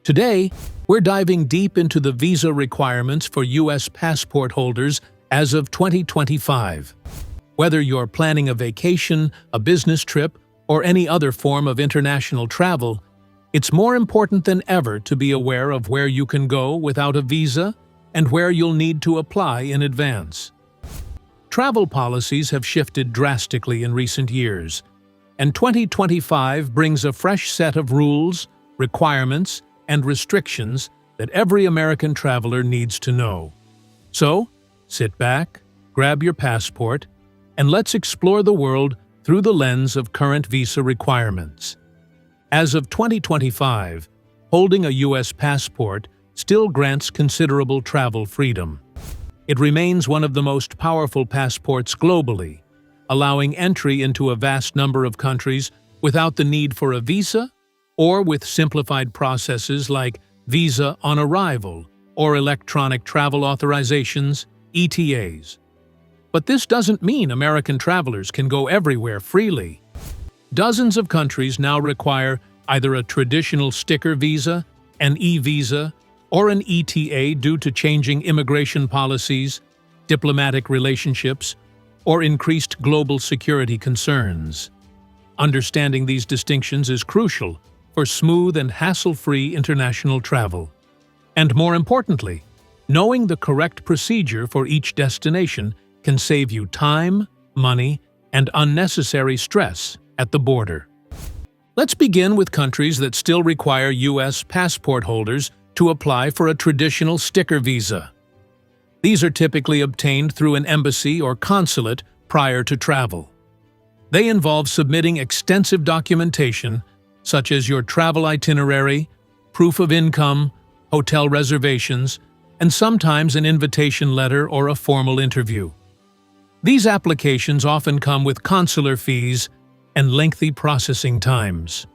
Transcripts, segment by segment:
Today, we're diving deep into the visa requirements for U.S. passport holders as of 2025. Whether you're planning a vacation, a business trip, or any other form of international travel, it's more important than ever to be aware of where you can go without a visa and where you'll need to apply in advance. Travel policies have shifted drastically in recent years, and 2025 brings a fresh set of rules, requirements, and restrictions that every American traveler needs to know. So, sit back, grab your passport, and let's explore the world through the lens of current visa requirements. As of 2025, holding a U.S. passport still grants considerable travel freedom. It remains one of the most powerful passports globally, allowing entry into a vast number of countries without the need for a visa or with simplified processes like visa on arrival or electronic travel authorizations, ETAs. But this doesn't mean American travelers can go everywhere freely. Dozens of countries now require either a traditional sticker visa, an eVisa, or an ETA due to changing immigration policies, diplomatic relationships, or increased global security concerns. Understanding these distinctions is crucial for smooth and hassle-free international travel. And more importantly, knowing the correct procedure for each destination can save you time, money, and unnecessary stress at the border. Let's begin with countries that still require U.S. passport holders to apply for a traditional sticker visa. These are typically obtained through an embassy or consulate prior to travel. They involve submitting extensive documentation, such as your travel itinerary, proof of income, hotel reservations, and sometimes an invitation letter or a formal interview. These applications often come with consular fees and lengthy processing times.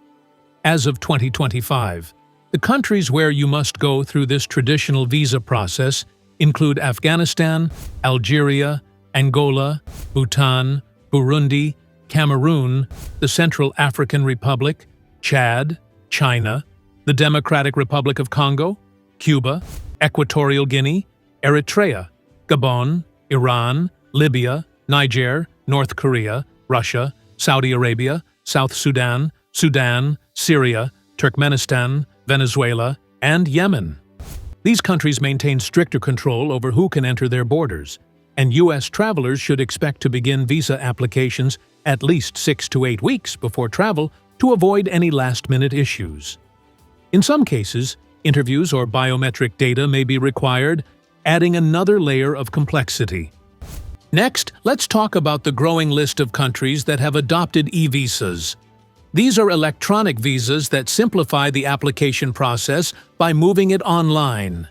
As of 2025, the countries where you must go through this traditional visa process include Afghanistan, Algeria, Angola, Bhutan, Burundi, Cameroon, the Central African Republic, Chad, China, the Democratic Republic of Congo, Cuba, Equatorial Guinea, Eritrea, Gabon, Iran, Libya, Niger, North Korea, Russia, Saudi Arabia, South Sudan, Sudan, Syria, Turkmenistan, Venezuela, and Yemen. These countries maintain stricter control over who can enter their borders, and U.S. travelers should expect to begin visa applications at least 6 to 8 weeks before travel to avoid any last-minute issues. In some cases, interviews or biometric data may be required, adding another layer of complexity. Next, let's talk about the growing list of countries that have adopted eVisas. These are electronic visas that simplify the application process by moving it online.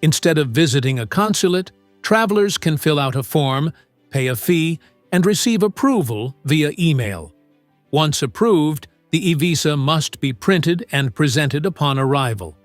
Instead of visiting a consulate, travelers can fill out a form, pay a fee, and receive approval via email. Once approved, the eVisa must be printed and presented upon arrival.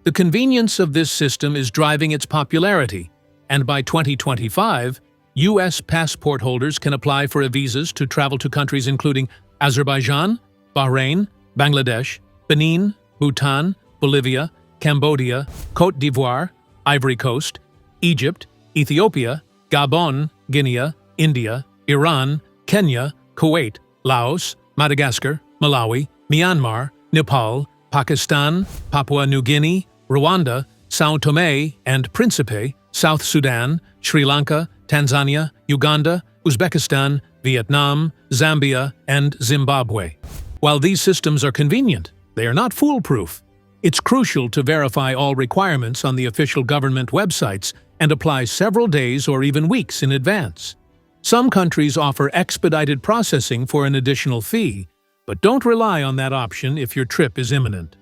The convenience of this system is driving its popularity, and by 2025, U.S. passport holders can apply for eVisas to travel to countries including Azerbaijan, Bahrain, Bangladesh, Benin, Bhutan, Bolivia, Cambodia, Côte d'Ivoire, Ivory Coast, Egypt, Ethiopia, Gabon, Guinea, India, Iran, Kenya, Kuwait, Laos, Madagascar, Malawi, Myanmar, Nepal, Pakistan, Papua New Guinea, Rwanda, São Tomé and Príncipe, South Sudan, Sri Lanka, Tanzania, Uganda, Uzbekistan, Vietnam, Zambia, and Zimbabwe. While these systems are convenient, they are not foolproof. It's crucial to verify all requirements on the official government websites and apply several days or even weeks in advance. Some countries offer expedited processing for an additional fee, but don't rely on that option if your trip is imminent.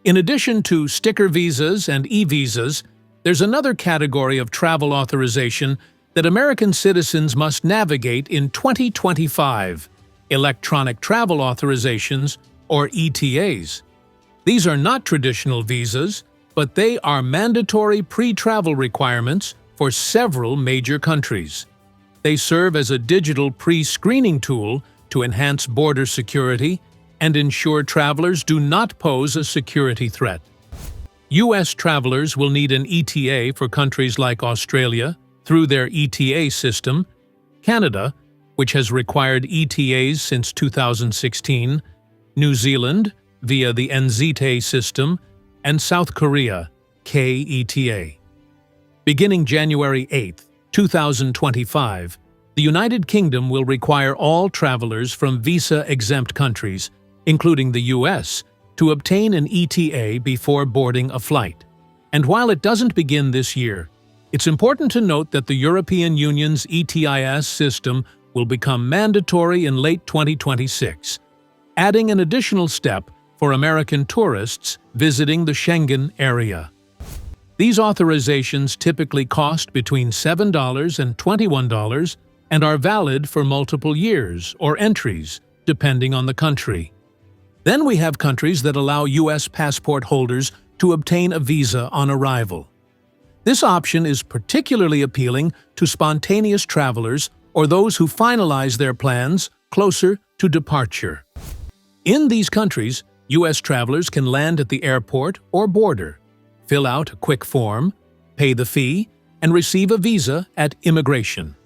In addition to sticker visas and eVisas, there's another category of travel authorization that American citizens must navigate in 2025: electronic travel authorizations, or ETAs. These are not traditional visas, but they are mandatory pre-travel requirements for several major countries. They serve as a digital pre-screening tool to enhance border security and ensure travelers do not pose a security threat. U.S. travelers will need an ETA for countries like Australia through their ETA system, Canada, which has required ETAs since 2016, New Zealand via the NZTA system, and South Korea, KETA. Beginning January 8, 2025, the United Kingdom will require all travelers from visa-exempt countries, including the U.S., to obtain an ETA before boarding a flight. And while it doesn't begin this year, it's important to note that the European Union's ETIAS system will become mandatory in late 2026, adding an additional step for American tourists visiting the Schengen area. These authorizations typically cost between $7 and $21 and are valid for multiple years or entries, depending on the country. Then we have countries that allow U.S. passport holders to obtain a visa on arrival. This option is particularly appealing to spontaneous travelers or those who finalize their plans closer to departure. In these countries, U.S. travelers can land at the airport or border, fill out a quick form, pay the fee, and receive a visa at immigration.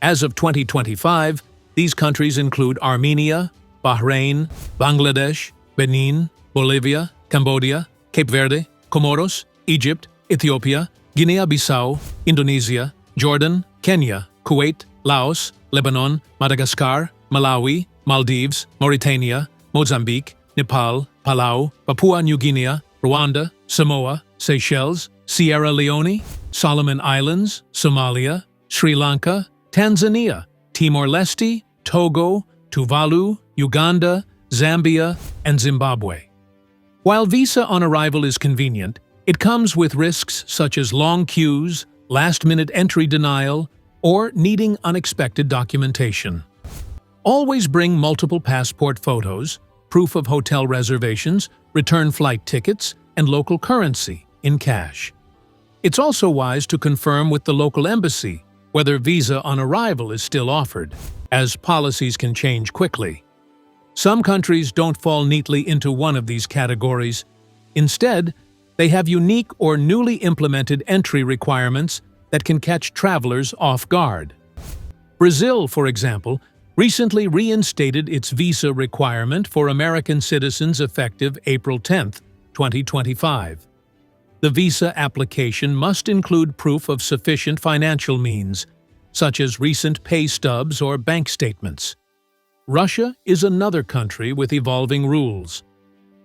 As of 2025, these countries include Armenia, Bahrain, Bangladesh, Benin, Bolivia, Cambodia, Cape Verde, Comoros, Egypt, Ethiopia, Guinea-Bissau, Indonesia, Jordan, Kenya, Kuwait, Laos, Lebanon, Madagascar, Malawi, Maldives, Mauritania, Mozambique, Nepal, Palau, Papua New Guinea, Rwanda, Samoa, Seychelles, Sierra Leone, Solomon Islands, Somalia, Sri Lanka, Tanzania, Timor-Leste, Togo, Tuvalu, Uganda, Zambia, and Zimbabwe. While visa on arrival is convenient, it comes with risks such as long queues, last-minute entry denial, or needing unexpected documentation. Always bring multiple passport photos, proof of hotel reservations, return flight tickets, and local currency in cash. It's also wise to confirm with the local embassy whether visa on arrival is still offered, as policies can change quickly. Some countries don't fall neatly into one of these categories. Instead, they have unique or newly implemented entry requirements that can catch travelers off guard. Brazil, for example, recently reinstated its visa requirement for American citizens effective April 10, 2025. The visa application must include proof of sufficient financial means, such as recent pay stubs or bank statements. Russia is another country with evolving rules.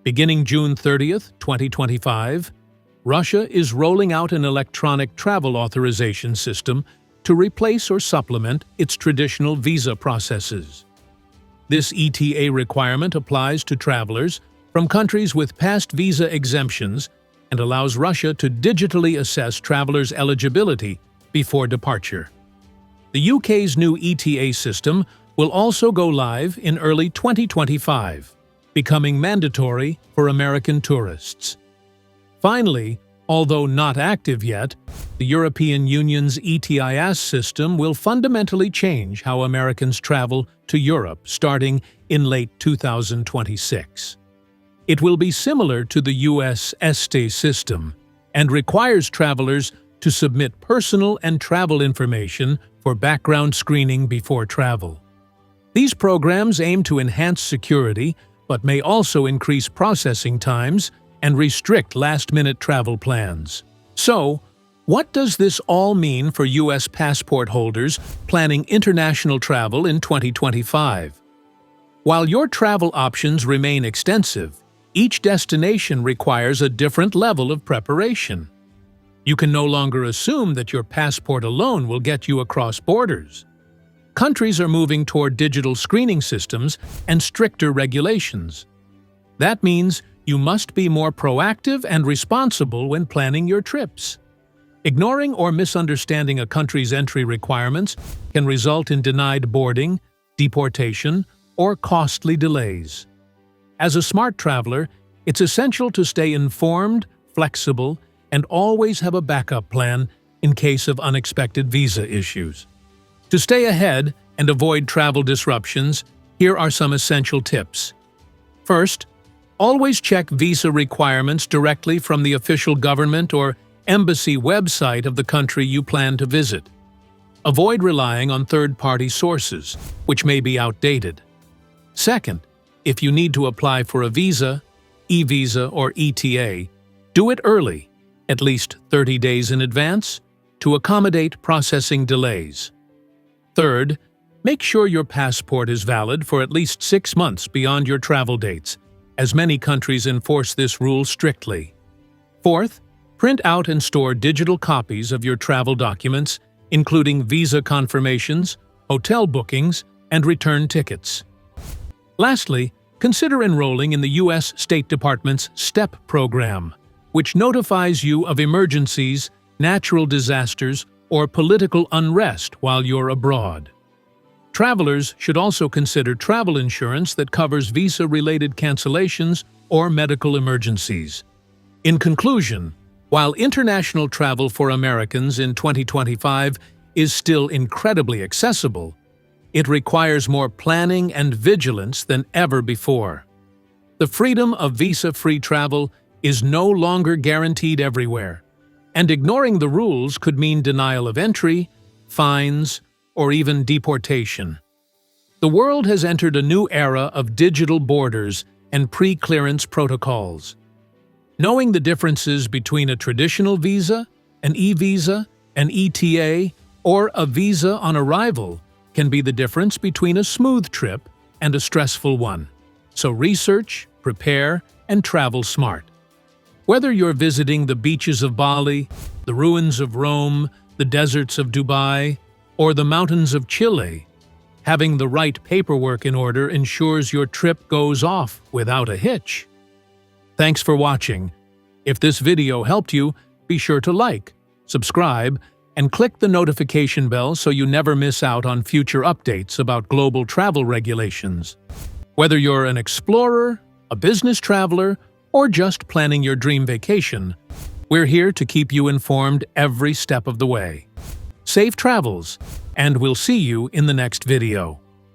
Beginning June 30, 2025, Russia is rolling out an electronic travel authorization system to replace or supplement its traditional visa processes. This ETA requirement applies to travelers from countries with past visa exemptions and allows Russia to digitally assess travelers' eligibility before departure. The UK's new ETA system will also go live in early 2025, becoming mandatory for American tourists. Finally, although not active yet, the European Union's ETIAS system will fundamentally change how Americans travel to Europe starting in late 2026. It will be similar to the US ETAs system and requires travelers to submit personal and travel information for background screening before travel. These programs aim to enhance security but may also increase processing times and restrict last-minute travel plans. So, what does this all mean for U.S. passport holders planning international travel in 2025? While your travel options remain extensive, each destination requires a different level of preparation. You can no longer assume that your passport alone will get you across borders. Countries are moving toward digital screening systems and stricter regulations. That means you must be more proactive and responsible when planning your trips. Ignoring or misunderstanding a country's entry requirements can result in denied boarding, deportation, or costly delays. As a smart traveler, it's essential to stay informed, flexible, and always have a backup plan in case of unexpected visa issues. To stay ahead and avoid travel disruptions, here are some essential tips. First, Always check visa requirements directly from the official government or embassy website of the country you plan to visit. Avoid relying on third-party sources, which may be outdated. Second, if you need to apply for a visa, eVisa or ETA, do it early, at least 30 days in advance, to accommodate processing delays. Third, make sure your passport is valid for at least 6 months beyond your travel dates, as many countries enforce this rule strictly. Fourth, print out and store digital copies of your travel documents, including visa confirmations, hotel bookings, and return tickets. Lastly, consider enrolling in the U.S. State Department's STEP program, which notifies you of emergencies, natural disasters, or political unrest while you're abroad. Travelers should also consider travel insurance that covers visa-related cancellations or medical emergencies. In conclusion, while international travel for Americans in 2025 is still incredibly accessible, it requires more planning and vigilance than ever before. The freedom of visa-free travel is no longer guaranteed everywhere, and ignoring the rules could mean denial of entry, fines, or even deportation. The world has entered a new era of digital borders and pre-clearance protocols. Knowing the differences between a traditional visa, an eVisa, an ETA, or a visa on arrival can be the difference between a smooth trip and a stressful one. So research, prepare, and travel smart. Whether you're visiting the beaches of Bali, the ruins of Rome, the deserts of Dubai, or the mountains of Chile, having the right paperwork in order ensures your trip goes off without a hitch. Thanks for watching. If this video helped you, be sure to like, subscribe, and click the notification bell so you never miss out on future updates about global travel regulations. Whether you're an explorer, a business traveler, or just planning your dream vacation, we're here to keep you informed every step of the way. Safe travels, and we'll see you in the next video.